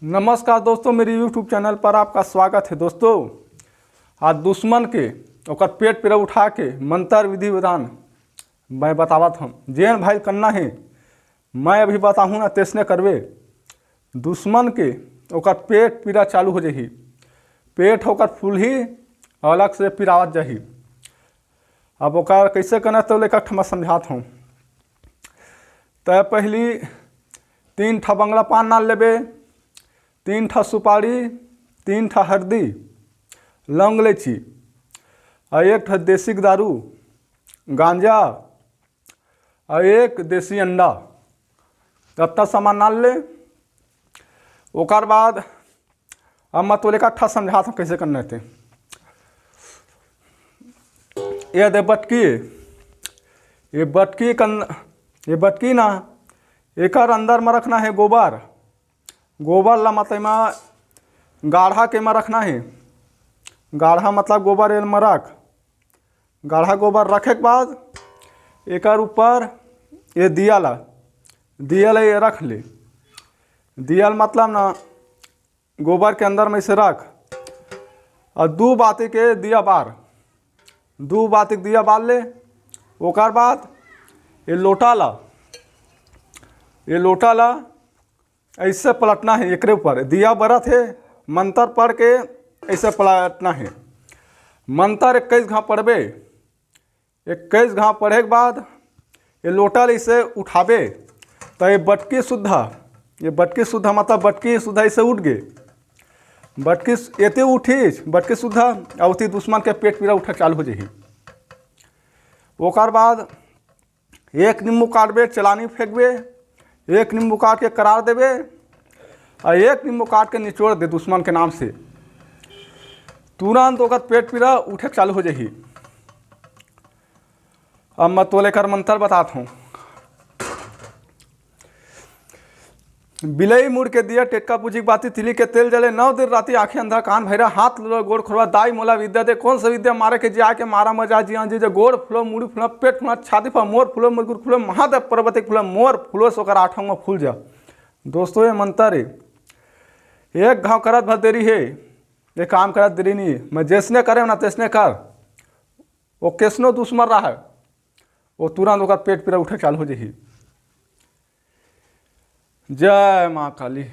नमस्कार दोस्तों, मेरे YouTube चैनल पर आपका स्वागत है। दोस्तों, आज दुश्मन के ओकर पेट पर उठा के मंत्र विधि विधान मैं बतावत हम। जेन भाई करना है मैं अभी बताऊँ ना तेसने करवे। दुश्मन के ओकर पेट पीड़ा चालू हो जाही, पेट होकर फूल ही अलग से पिरावत जाही। अब ओकर कैसे करना तो लेकर मैं समझात हूँ। तो पहली 3 ठा बंगला पान नाल लेबे, 3 ठा सुपारी, 3 ठा हल्दी, लौंग इलायची और 1 ठा देसी दारू गांजा और 1 देसी अंडा तब सामान नाल ले। ओकर बाद अब मैं तो लेकर ठा समझाता हूँ कैसे करना थे। ये दे बटकी, ये बटकी ना एकर अंदर में रखना है गोबर। गोबर ला मतलब में गाढ़ा के में रखना है। गाढ़ा मतलब गोबर एल में रख, गाढ़ा गोबर रखे के बाद एकर ऊपर ये दिया ये रख ले। दियल मतलब ना गोबर के अंदर में से रख और 2 बाती के दिया बार, 2 बाती के दिया बार ले। ओकर बाद ये लोटा ला ऐसे पलटना है। एकरे ऊपर दिया बरत है, मंत्र पढ़ के ऐसे पलटना है। मंत्र 21 घाव पढ़बे। 21 घाव पढ़े के बाद ये लोटा इसे उठाबे तो ये बटकी शुद्धा मतलब बटकी शुद्धा इसे उठ गए। बटकी एते उठी बटकी शुद्धा अवती दुश्मन के पेट पीड़ा उठे चालू हो जाही। ओकर बाद 1 नींबू काटबे, चलानी फेंकबे, 1 नींबू काट के करार देवे और 1 नींबू काट के निचोड़ दे दुश्मन के नाम से। तुरंत ओकर पेट पीड़ा उठे चालू हो जाही। अब मैं तो लेकर मंत्र बताता हूँ। बिलई मुड़ के दिया टेटका पूजी बाती तिली के तेल जले 9 दिन राती आंखें अंधा कान भैरा हाथ लो गोड़ खोलवा दाई मोला विद्या दे। कौन सा विद्या मारे के जा के मारा मजा जिया जी गोड़ फुलो मुड़ी फुलो पेट फुलो छाती फुलो मोर फुलो मुरगुर फुलो महादेव पर्वत फुलो मोर फुलो सोकर 8 में फूल जा। दोस्तों, ये मंत्र है 1 घाव करत भर देरी है, ये काम करत देरी नहीं है। मैं जैसने करे ना तैसने कर। वो कैसनो दुश्मन रहा है वो तुरंत ओकर पेट पीड़ा उठे चालू हो जाही। जय माँ काली।